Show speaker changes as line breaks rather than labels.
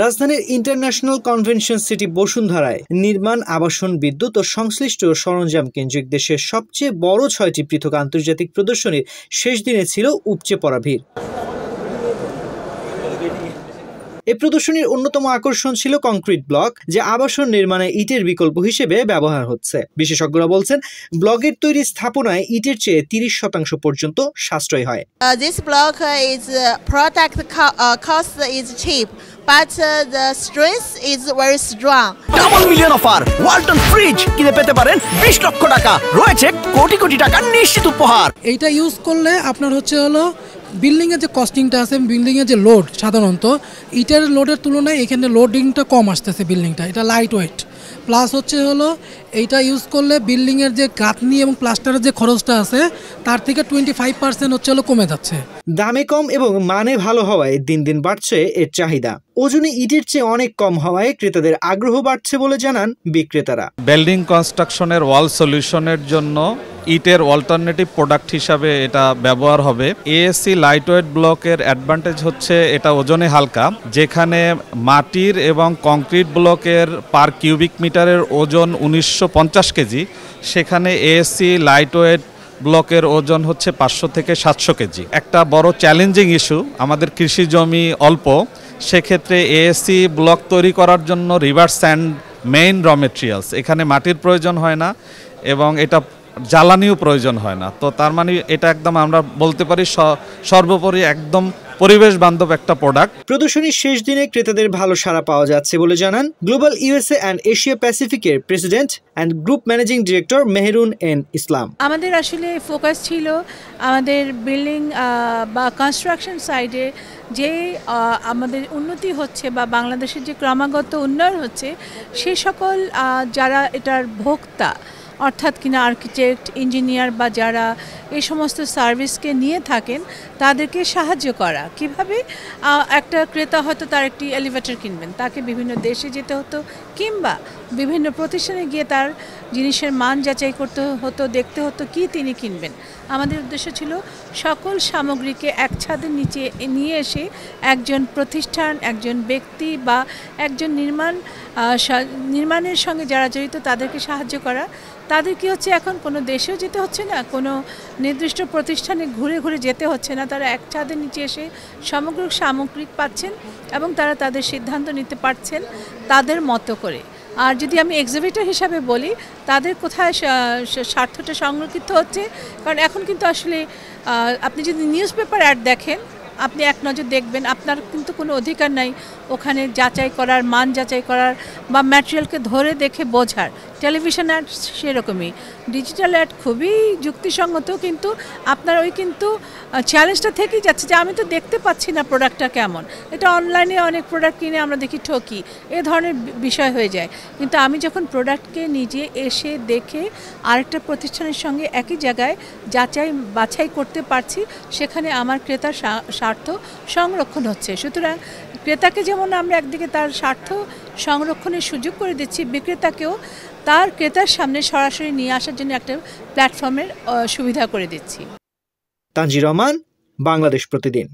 রাজধানীর international convention city বসুন্ধরায় নির্মাণ, আবাসন, বিদ্যুৎ ও সংশ্লিষ্ট সরঞ্জাম কেন্দ্রিক দেশের সবচেয়ে বড় ৬টি পৃথক আন্তর্জাতিক প্রদর্শনীর শেষ দিনে ছিল উপচে পড়া ভিড়। এই প্রদর্শনীর অন্যতম আকর্ষণ ছিল কংক্রিট ব্লক, যা আবাসন নির্মাণে ইটের বিকল্প হিসেবে ব্যবহার হচ্ছে। বিশেষজ্ঞরা বলছেন, ব্লকের তৈরি স্থাপনায় ইটের চেয়ে ৩০% পর্যন্ত সাশ্রয় হয়।
This block is product cost is cheap, but the strength is very strong.
Double million offer Walton fridge কিনে পেতে পারেন 20 লক্ষ টাকা, রয়েছে কোটি কোটি টাকার নিশ্চিত উপহার।
এইটা ইউজ করলে আপনার হলো বিল্ডিংয়ের যে কস্টিংটা আছে, বিল্ডিংয়ের যে লোড, সাধারণত ইটের লোডের তুলনায় এখানে লোডিংটা কম আসতেছে বিল্ডিংটা, এটা লাইট ওয়েট। প্লাস এইটা ইউজ করলে বিল্ডিংয়ের যে গাঁথনি এবং প্লাস্টারের যে খরচটা আছে তার থেকে 25% কমে যাচ্ছে।
দামে কম এবং মানে ভালো হওয়ায় দিন দিন বাড়ছে এর চাহিদা। ওজনে ইটের চেয়ে অনেক কম হওয়ায় ক্রেতাদের আগ্রহ বাড়ছে বলে জানান বিক্রেতারা।
বিল্ডিং কনস্ট্রাকশনের ওয়াল সলিউশনের জন্য ইটের অল্টারনেটিভ প্রোডাক্ট হিসাবে এটা ব্যবহার হবে। এএসসি লাইটওয়েট ব্লকের অ্যাডভান্টেজ হচ্ছে এটা ওজনে হালকা, যেখানে মাটির এবং কংক্রিট ব্লকের পার কিউবিক মিটারের ওজন 1950 কেজি, সেখানে এএসসি লাইটওয়েট ব্লকের ওজন হচ্ছে 500 থেকে 700 কেজি। একটা বড় চ্যালেঞ্জিং ইস্যু, আমাদের কৃষি জমি অল্প, সেক্ষেত্রে এএসসি ব্লক তৈরি করার জন্য river sand main raw materials, এখানে মাটির প্রয়োজন হয় না এবং এটা জ্বালানিও প্রয়োজন হয় না। তো তার মানে এটা একদম আমরা বলতে পারি সর্বোপরি একদম পরিবেশ বান্ধব একটা প্রোডাক্ট।
প্রদর্শনীর শেষ দিনে ক্রেতাদের ভালো সাড়া পাওয়া যাচ্ছে বলে জানান গ্লোবাল ইউএসএ অ্যান্ড এশিয়া প্যাসিফিকের president and group managing director Meherun N Islam.
আমাদের আসলে ফোকাস ছিল আমাদের বিল্ডিং বা কনস্ট্রাকশন সাইডে যে আমাদের উন্নতি হচ্ছে বা বাংলাদেশের যে ক্রমাগত উন্নয়ন হচ্ছে, সে সকল যারা এটার ভোক্তা, অর্থাৎ কিনা আর্কিটেক্ট, ইঞ্জিনিয়ার বা যারা এই সমস্ত সার্ভিসকে নিয়ে থাকেন, তাদেরকে সাহায্য করা। কিভাবে একটা ক্রেতা হয়তো তার একটি এলিভেটর কিনবেন, তাকে বিভিন্ন দেশে যেতে হতো কিংবা বিভিন্ন প্রতিষ্ঠানে গিয়ে তার জিনিসের মান যাচাই করতে হতো, দেখতে হতো কি তিনি কিনবেন। আমাদের উদ্দেশ্য ছিল সকল সামগ্রীকে এক ছাদের নিচে নিয়ে এসে একজন প্রতিষ্ঠান, একজন ব্যক্তি বা একজন নির্মাণের সঙ্গে যারা জড়িত তাদেরকে সাহায্য করা। তাদের কি হচ্ছে, এখন কোনো দেশেও যেতে হচ্ছে না, কোনো নির্দিষ্ট প্রতিষ্ঠানে ঘুরে ঘুরে যেতে হচ্ছে না, তারা এক ছাদের নিচে এসে সমগ্র সামগ্রিক পাচ্ছেন এবং তারা তাদের সিদ্ধান্ত নিতে পারছেন তাদের মতো করে। আর যদি আমি এক্সিবিটর হিসাবে বলি, তাদের কোথায় স্বার্থটা সংরক্ষিত হচ্ছে, কারণ এখন কিন্তু আসলে আপনি যদি নিউজ পেপার অ্যাড দেখেন, আপনি এক নজর দেখবেন, আপনার কিন্তু কোনো অধিকার নাই ওখানে যাচাই করার, মান যাচাই করার বা ম্যাটেরিয়ালকে ধরে দেখে বোঝার। টেলিভিশন অ্যাড সেরকমই, ডিজিটাল অ্যাড খুবই যুক্তিসঙ্গত, কিন্তু আপনার ওই কিন্তু চ্যালেঞ্জটা থেকেই যাচ্ছে যে আমি তো দেখতে পাচ্ছি না প্রোডাক্টটা কেমন। এটা অনলাইনে অনেক প্রোডাক্ট কিনে আমরা দেখি ঠকি, এ ধরনের বিষয় হয়ে যায়। কিন্তু আমি যখন প্রোডাক্টকে নিজে এসে দেখে আরেকটা প্রতিষ্ঠানের সঙ্গে একই জায়গায় যাচাই বাছাই করতে পারছি, সেখানে আমার ক্রেতার স্বার্থ সংরক্ষণ হচ্ছে। সুতরাং ক্রেতাকে যেমন আমরা একদিকে তার স্বার্থ সংরক্ষণের সুযোগ করে দিচ্ছি, বিক্রেতাকেও তার ক্রেতার সামনে সরাসরি নিয়ে আসার জন্য একটা প্ল্যাটফর্মের সুবিধা করে দিচ্ছি।
তানজির রহমান, বাংলাদেশ প্রতিদিন।